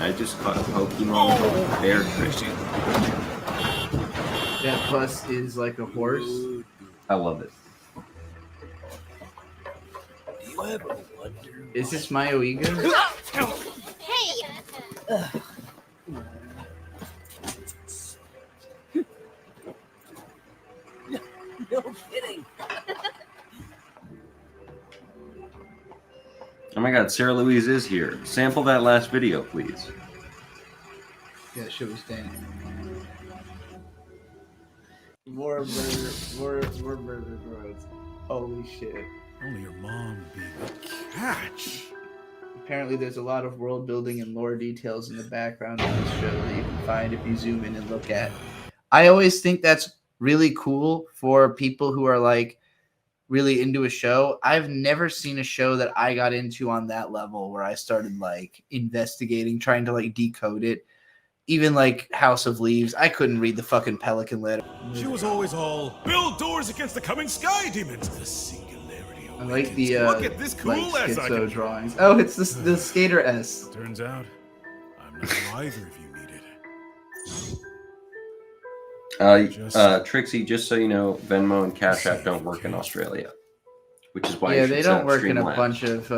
I just caught a Pokemon called Bear Trixie. That bus is like a horse. I love it. Do you ever wonder? Is this my Oiga? Hey! No kidding. Oh my god, Sarah Louise is here. Sample that last video, please. Yeah, shit was standing. More murder drones. Holy shit. Only your mom would be the catch. Apparently there's a lot of world building and lore details in the background of this show that you can find if you zoom in and look at. I always think that's really cool for people who are like really into a show. I've never seen a show that I got into on that level where I started like investigating, trying to like decode it. Even like House of Leaves, I couldn't read the fucking Pelican letter. She was always all, build doors against the coming sky demons. The singularity I like the look at this cool like S I schizo can... drawings. Oh, it's the skater S. Turns out, I'm not who either of you needed. Trixie, just so you know, Venmo and Cash App don't work in Australia, which is why Yeah, you should they set don't up work in a Streamlabs. bunch of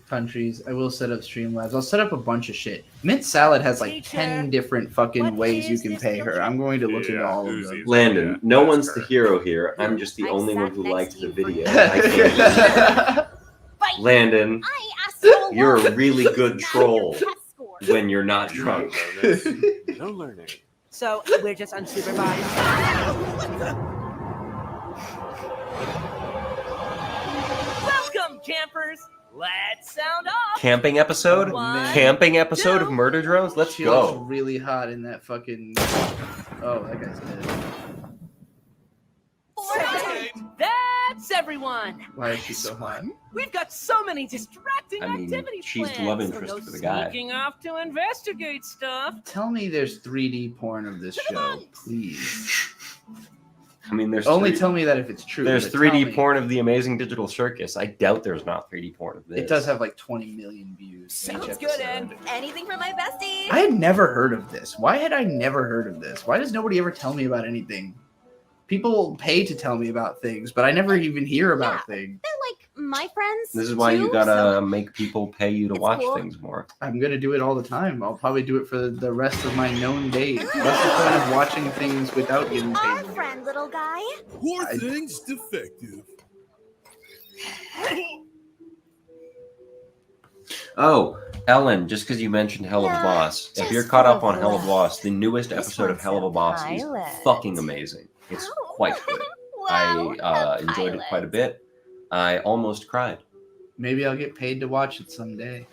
countries. I will set up Streamlabs. I'll set up a bunch of shit. Mint Salad has like 10 different fucking ways you can pay her. I'm going to look into all of them. Landon, no one's the hero here. I'm just the only one who liked the video. I can't. Landon, you're a really good troll when you're not drunk. No learning. So we're just unsupervised. Welcome, campers. Let's sound off. Camping episode? One, Camping episode of two. Murder Drones? Let's She looks go. really hot in that fucking. Oh, that guy's dead. That's everyone. Why is she so hot? We've got so many distracting I mean, activities she's the planned, love so interest no for the guy. sneaking off to investigate stuff. Tell me there's 3D porn of this show, please. I mean, there's Only 3D tell me that if it's true. There's but tell 3D me. porn of the Amazing Digital Circus. I doubt there's not 3D porn of this. It does have like 20 million views. each Sounds episode. good, Ed. Anything for my bestie? I had never heard of this. Why had I never heard of this? Why does nobody ever tell me about anything? People pay to tell me about things, but I never even hear about things. They're like my friends. This is why you too, gotta so make people pay you to It's watch cool. things more. I'm gonna do it all the time. I'll probably do it for the rest of my known days. What's the point of watching things without getting our paid? friend, little guy. Poor thing's defective. Oh, Ellen, just because you mentioned Hell of a Yeah, Boss, if just you're caught up on for Hell of a laugh. Boss, the newest This episode of one's Hell of a a Boss is pilot. fucking amazing. It's quite good. Wow, I a enjoyed it quite a pilot. bit. I almost cried. Maybe I'll get paid to watch it someday.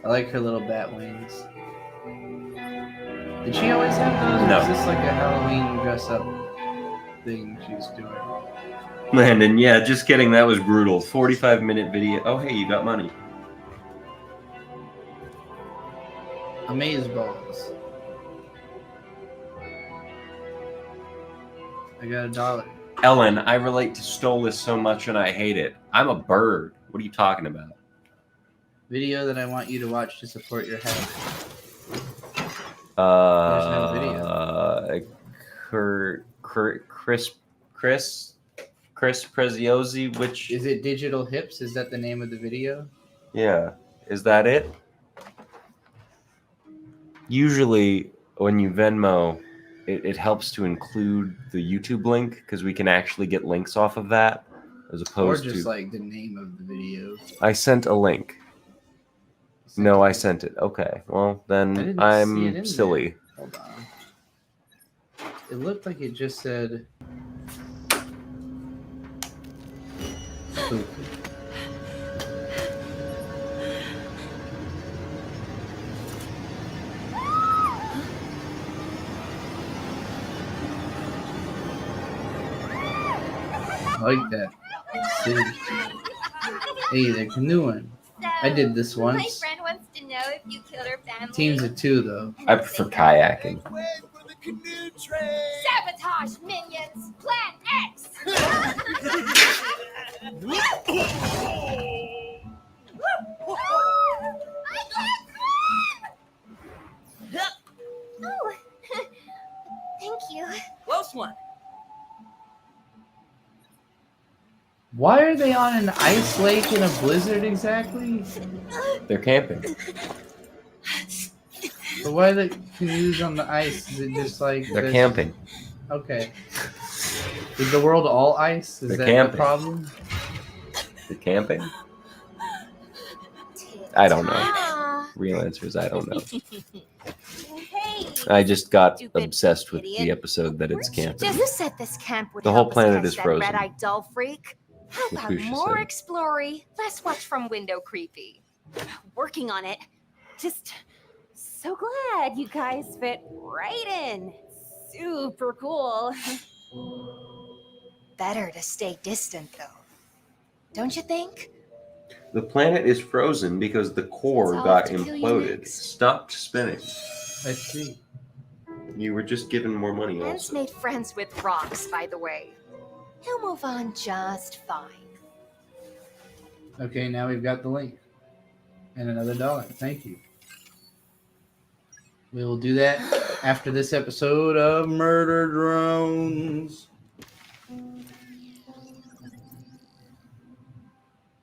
I like her little bat wings. Did she always have those? No. Or is this like a Halloween dress up thing she's doing? Landon, yeah, just kidding. That was brutal. 45-minute video. Oh, hey, you got money. Amaze balls. I got $1. Ellen, I relate to Stolas so much and I hate it. I'm a bird. What are you talking about? Video that I want you to watch to support your head. Chris Preziosi, which Is it Digital Hips? Is that the name of the video? yeah, is that it? Usually, when you Venmo, it helps to include the YouTube link because we can actually get links off of that, as Or opposed just to. like the name of the video? I sent a link. No, I sent it. Okay, well I then didn't see it I'm in silly. there. Hold on. It looked like it just said. Spooky. I like that. City. Hey, they're canoeing. I did this My once. friend wants to know if you killed her family. Teams of 2 though. I prefer kayaking. canoe train. Sabotage minions! Plan X! I can't swim! Oh, thank you. Close one. Why are they on an ice lake in a blizzard exactly? They're camping. But why are the canoes on the ice? Is it just like They're this- camping. Okay. Is the world all ice? Is They're that camping. the problem? They're camping? I don't know. Ah, Real answer is I don't know. hey. I just got Stupid obsessed with the idiot. episode that it's camping. Just said this camp would The help whole us planet catch is that frozen. red-eyed dull freak. How That's about what she more said. explory, less watch from window creepy? Working on it. Just so glad you guys fit right in. Super cool. Better to stay distant though. Don't you think? The planet is frozen because the core That's all I got have to kill you imploded. next. Stopped spinning. I see. You were just given more money Hans also. made friends with rocks, by the way. He'll move on just fine. Okay, now we've got the link. And another $1. Thank you. We will do that after this episode of Murder Drones.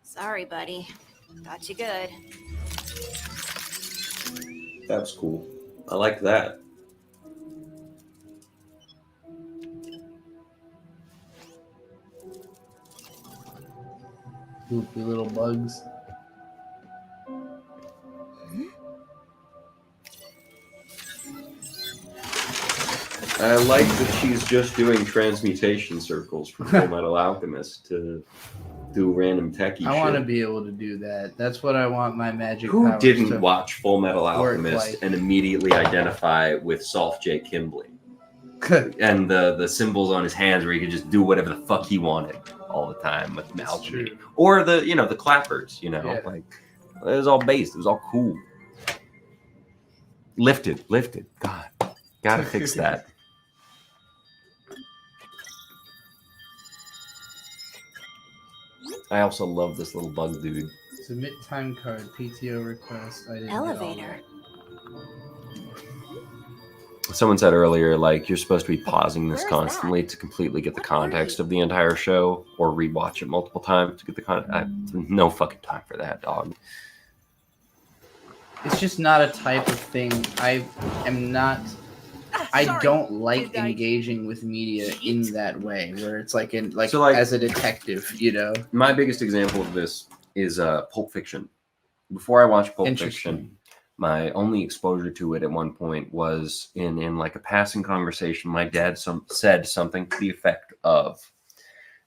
Sorry, buddy. Got you good. That was cool. I like that. Goofy little bugs. I like that she's just doing transmutation circles for Full Metal Alchemist to do random techie shit. I want to be able to do that. That's what I want my magic Who powers didn't to watch Full Metal work Alchemist like. and immediately identify with Solf J. Kimblee? And the symbols on his hands where he could just do whatever the fuck he wanted all the time with That's alchemy. true. Or the the clappers, Yeah. like it was all based. It was all cool. Lifted. God, gotta fix that. I also love this little bug dude. Submit time card, PTO request. I didn't get all Elevator. Someone said earlier, like, you're supposed to be pausing this Where's constantly to completely get the What are context you? of the entire show, or rewatch it multiple times to get the no fucking time for that, dog. It's just not a type of thing. I am not. I Sorry. don't like Did I engaging with media in that way, where it's like So, like- as a detective, My biggest example of this is Pulp Fiction. Before I watched Pulp Fiction, my only exposure to it at one point was in like a passing conversation. My dad said something to the effect of,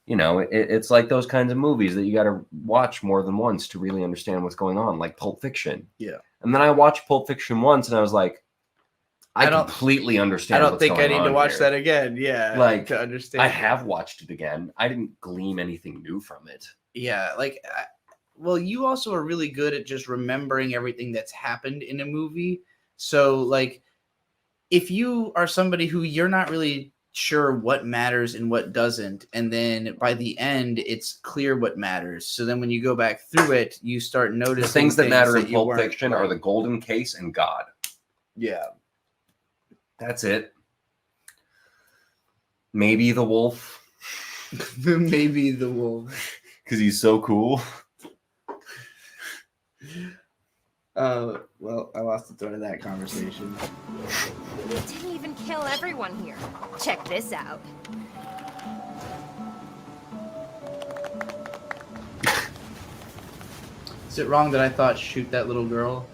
it's like those kinds of movies that you got to watch more than once to really understand what's going on, like Pulp Fiction. Yeah. And then I watched Pulp Fiction once, and I was like, I don't- completely I understand. don't what's think I going need to on watch here. that again. Yeah, Like, to understand. I have watched it again. I didn't glean anything new from it. Yeah, well, you also are really good at just remembering everything that's happened in a movie. So, like, if you are somebody who you're not really sure what matters and what doesn't, and then by the end, it's clear what matters. So then when you go back through it, you start noticing The things that matter in you Pulp weren't Fiction are like- the golden case and God. Yeah. That's it. Maybe the wolf, Maybe the wolf. because he's so cool. Well, I lost the thread of that conversation. We didn't even kill everyone here. Check this out. Is it wrong that I thought shoot that little girl?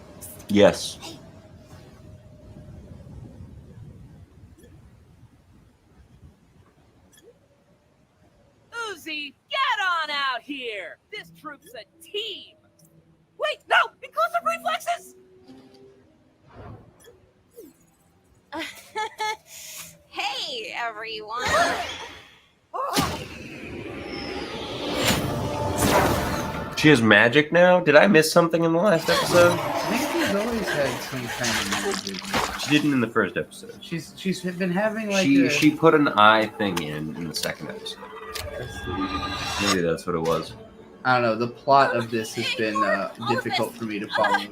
Yes. Uzi, get on out here! This troop's a team! Wait, no! Inclusive reflexes! Hey, everyone. She has magic now? Did I miss something in the last episode? I think he's always had some kind of magic. She didn't in the first episode. She's been having like She put an eye thing in the second episode. Maybe that's what it was. I don't know. The plot of this has been difficult for me to follow.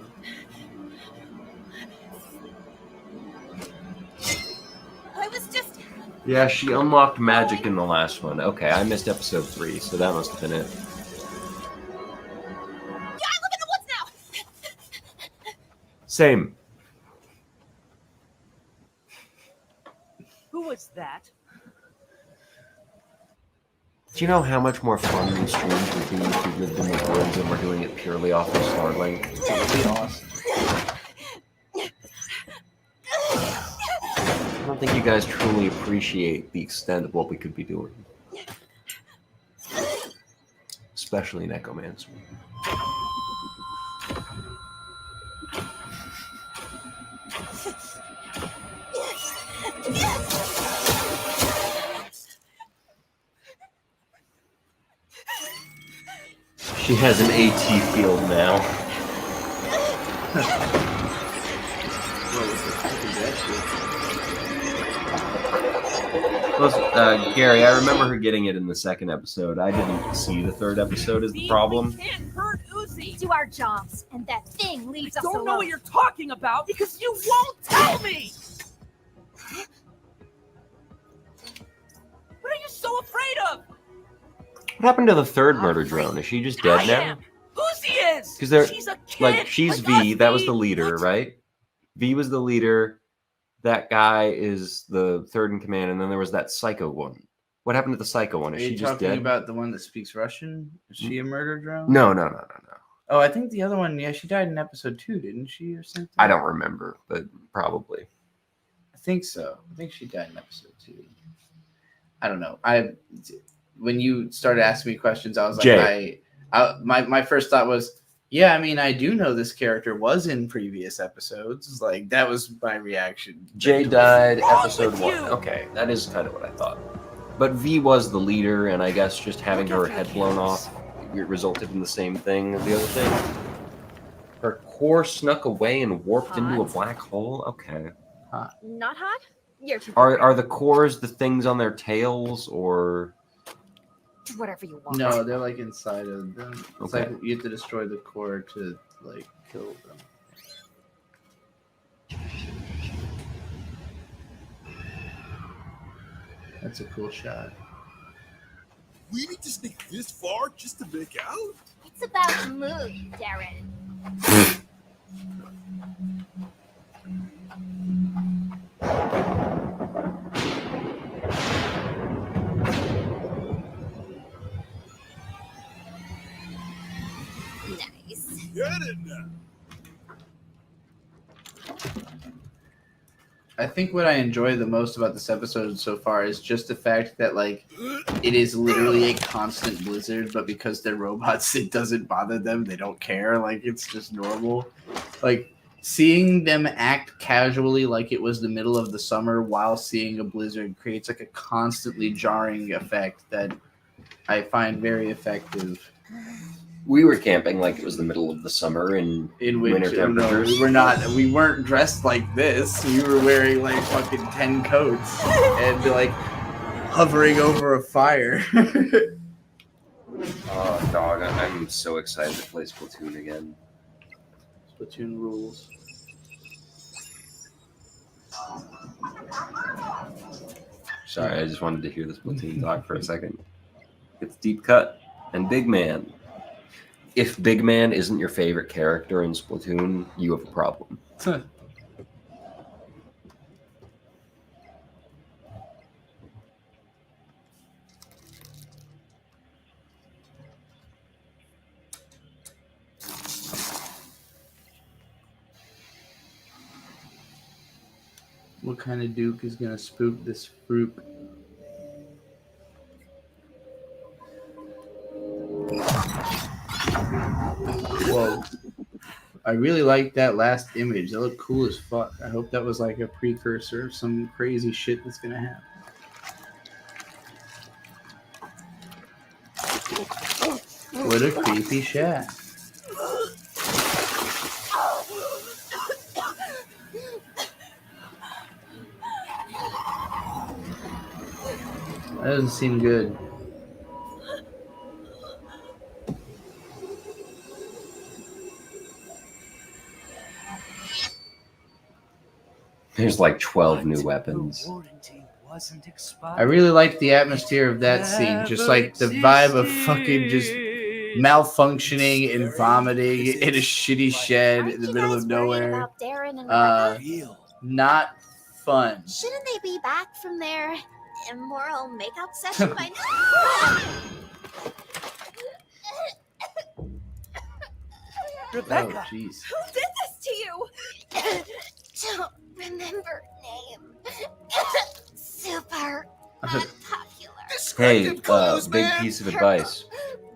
I was just. Yeah, she unlocked magic in the last one. Okay, I missed episode 3, so that must have been it. Yeah, I live in the woods now. Same. Who was that? Do you know how much more fun these streams would be if we lived in the woods and we're doing it purely off of Starlink? It's awesome. I don't think you guys truly appreciate the extent of what we could be doing. Especially Necromancer. She has an AT field now. Well, Gary, I remember her getting it in the second episode. I didn't see the third episode as the problem. We can't hurt Uzi. Do our jobs, and that thing leaves us Don't alone. know what you're talking about because you won't tell me. What are you so afraid of? What happened to the third murder drone? Is she just dead I now? am. Uzi is. 'Cause they're- She's a kid. Like, she's like V. us, That was V. the leader, What? right? V was the leader. That guy is the third in command, and then there was that psycho one. What happened to the psycho one? Are Is you she just talking dead? about the one that speaks Russian? Is she a murder drone? No. Oh, I think the other one. Yeah, she died in episode 2, didn't she, or something? I don't remember, but probably. I think so. I think she died in episode 2. I don't know. When you started asking me questions, I was like, Jay. my first thought was, yeah, I mean, I do know this character was in previous episodes. Like, that was my reaction. Jay died wrong episode with 1. you? Okay, that is kind of what I thought. But V was the leader, and I guess just having her head blown off it resulted in the same thing as the other thing. Her core snuck away and warped into a Hot. black hole? Okay. Not hot? You're too. Are the cores the things on their tails, or... Do whatever you want. No, they're like inside of them. It's Okay. like you have to destroy the core to like kill them. That's a cool shot. We need to sneak this far just to make out? It's about to move, Darren. Nice. Get it now. I think what I enjoy the most about this episode so far is just the fact that like it is literally a constant blizzard, but because they're robots, it doesn't bother them. They don't care. Like it's just normal. Like seeing them act casually like it was the middle of the summer while seeing a blizzard creates like a constantly jarring effect that I find very effective. We were camping like it was the middle of the summer, and In which Winter temperatures. we weren't dressed like this. We were wearing like fucking 10 coats and like hovering over a fire. oh, dog, I'm so excited to play Splatoon again. Splatoon rules. Sorry, I just wanted to hear the Splatoon talk for a second. It's Deep Cut and Big Man. If Big Man isn't your favorite character in Splatoon, you have a problem. What kind of Duke is gonna spook this fruit? Whoa. I really like that last image. That looked cool as fuck. I hope that was like a precursor of some crazy shit that's gonna happen. What a creepy shack. That doesn't seem good. There's like 12 new But weapons. the warranty wasn't I expired. really liked the atmosphere of that scene. Just like the vibe of fucking just malfunctioning and vomiting in a shitty shed Aren't in the you middle guys of worried nowhere. about Darren and Rebecca? Real. Not fun. Shouldn't they be back from their immoral makeout session by now? Oh, Rebecca. jeez. Who did this to you? Don't remember name. Super unpopular. Hey, big piece of advice.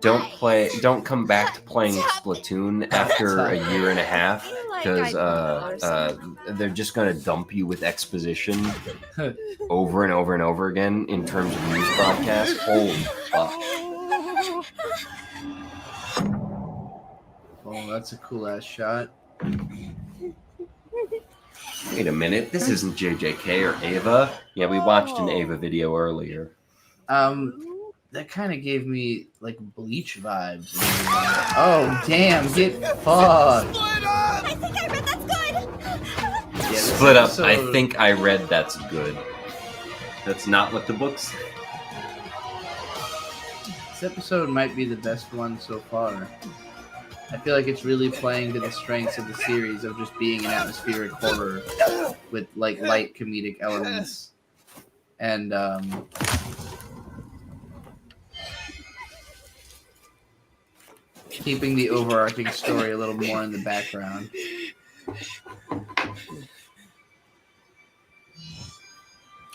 Don't come back to playing Splatoon after a year and a half, because they're just gonna dump you with exposition over and over and over again in terms of news broadcasts. Holy fuck. Oh, that's a cool ass shot. Wait a minute, this isn't JJK or Ava. Yeah, we watched an Ava video earlier. That kind of gave me like Bleach vibes. Oh damn, get fucked. I think I read that's good. Yeah, this Split up, episode- I think I read that's good. That's not what the book said. This episode might be the best one so far. I feel like it's really playing to the strengths of the series of just being an atmospheric horror with like light comedic elements. And keeping the overarching story a little more in the background.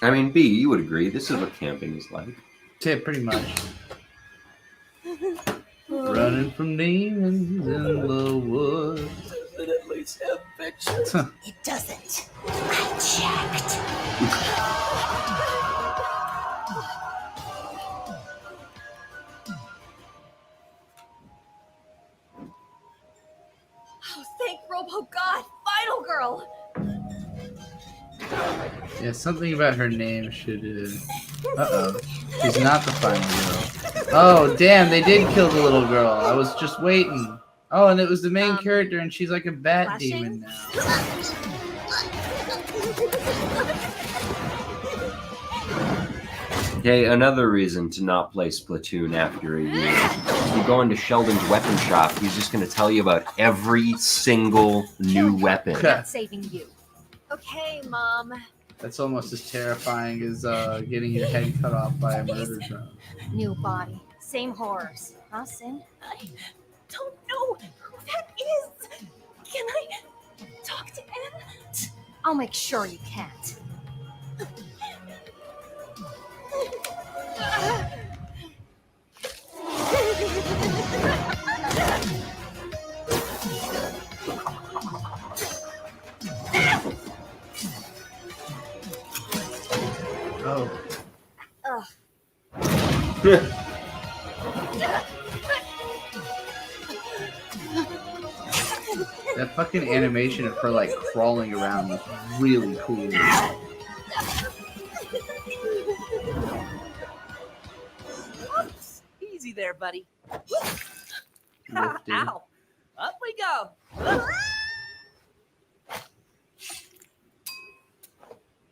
I mean, B, you would agree, this is what camping is like. Yeah, pretty much. Running from demons in the woods. Does it at least have pictures? It doesn't. I checked. Oh, thank Robo God, Final Girl. Yeah, something about her name should. Uh-oh. She's not the final girl. Oh, damn, they did kill the little girl. I was just waiting. Oh, and it was the main character, and she's like a bat flashing? demon now. Okay, another reason to not play Splatoon after a year. If you go into Sheldon's weapon shop, he's just going to tell you about every single new weapon. Not saving you. Okay, Mom. That's almost as terrifying as getting your head cut off by a murder drone. New body. Same horrors. Huh, Sin? I don't know who that is. Can I talk to Anne? I'll make sure you can't. Oh. Ugh. That fucking animation of her like crawling around was really cool. Oops. Easy there, buddy. Lifting. Ow. Up we go.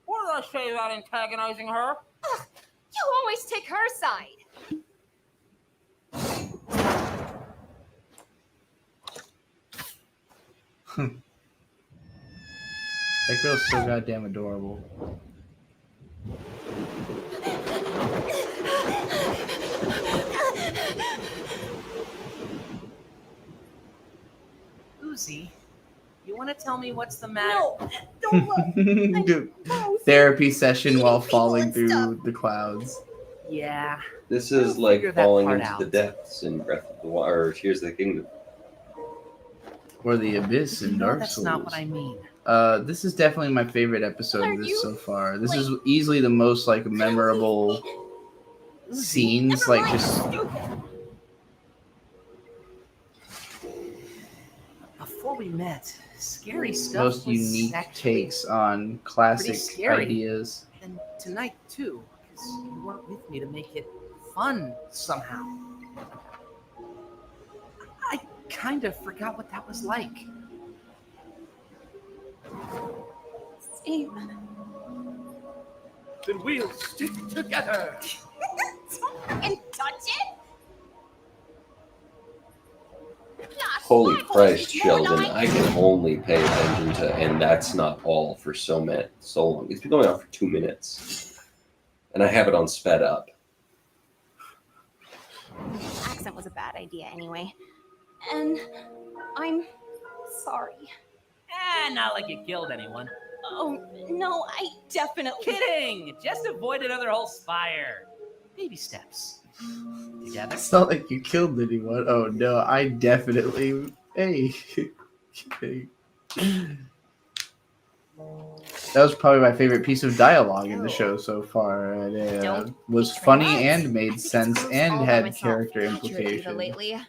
What did I say about antagonizing her? You always take her side. That girl's so goddamn adorable. Uzi, you want to tell me what's the matter? No, don't look. Dude, No, therapy session while People falling and through stuff. the clouds. Yeah. This We'll is like figure that falling part into out. the depths in Breath of the Wild, or Tears of the Kingdom. Or the abyss in No, Dark that's Souls. not what I mean. This is definitely my favorite episode Are of this you, so far. This like- is easily the most like memorable scenes, Never like mind, just stupid. Before we met, scary stuff most was unique actually- takes on classic scary. ideas. And tonight too, You weren't with me to make it fun somehow. I kind of forgot what that was like. Steve. Then we'll stick together. And touch it? Holy Christ, Sheldon! I can only pay attention to, and that's not all for so long. It's been going on for 2 minutes, and I have it on sped up. Accent was a bad idea anyway. And I'm sorry. Not like you killed anyone. Oh, no, I definitely... Kidding! Just avoid another whole spire. Baby steps. Together. It's not like you killed anyone. Oh no, I definitely. Hey. That was probably my favorite piece of dialogue in the show so far. It was funny and made sense and had character implication. Lately.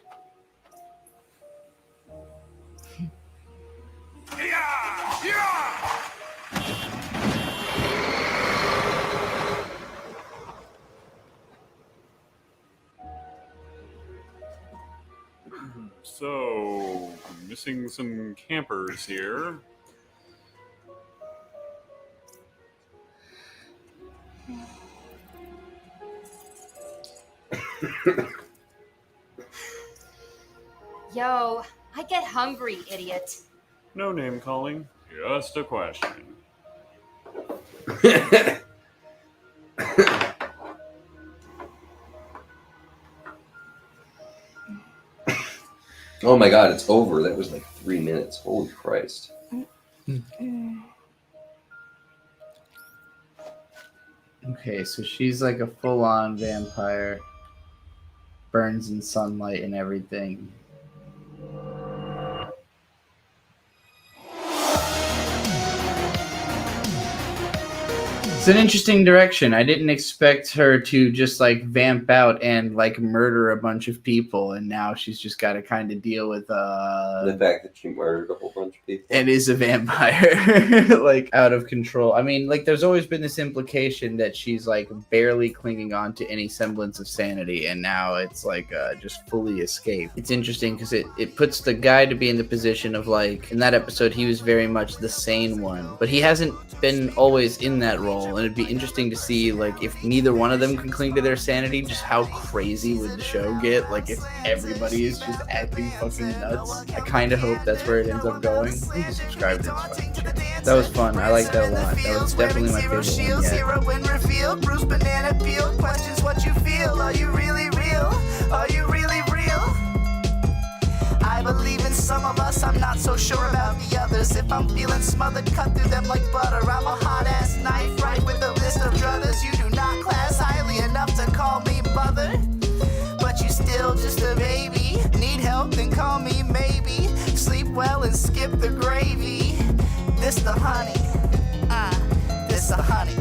So, missing some campers here. Yo, I get hungry, idiot. No name calling, just a question. Oh my god, it's over. That was like 3 minutes. Holy Christ. Okay, so she's like a full-on vampire. Burns in sunlight and everything. It's an interesting direction. I didn't expect her to just like vamp out and like murder a bunch of people, and now she's just got to kind of deal with The fact that she murdered a whole bunch of people. and is a vampire, like out of control. I mean, like there's always been this implication that she's like barely clinging on to any semblance of sanity, and now it's like just fully escaped. It's interesting because it puts the guy to be in the position of like, in that episode, he was very much the sane one, but he hasn't been always in that role, and it'd be interesting to see like if neither one of them can cling to their sanity, just how crazy would the show get, like if everybody is just acting fucking nuts. I kind of hope that's where it ends up going. Please subscribe to this fucking channel. That was fun. I like that a lot. That was definitely my favorite one yet. Hero when revealed, Bruce Banana Peel questions what you feel. Are you really real? Are you really real? I believe in some of us, I'm not so sure about the others. If I'm feeling smothered, cut through them like butter. I'm a hot-ass knife, right with a list of druthers. You do not class highly enough to call me mother, but you still just a baby. Need help, then call me maybe. Sleep well and skip the gravy. This the honey, this the honey.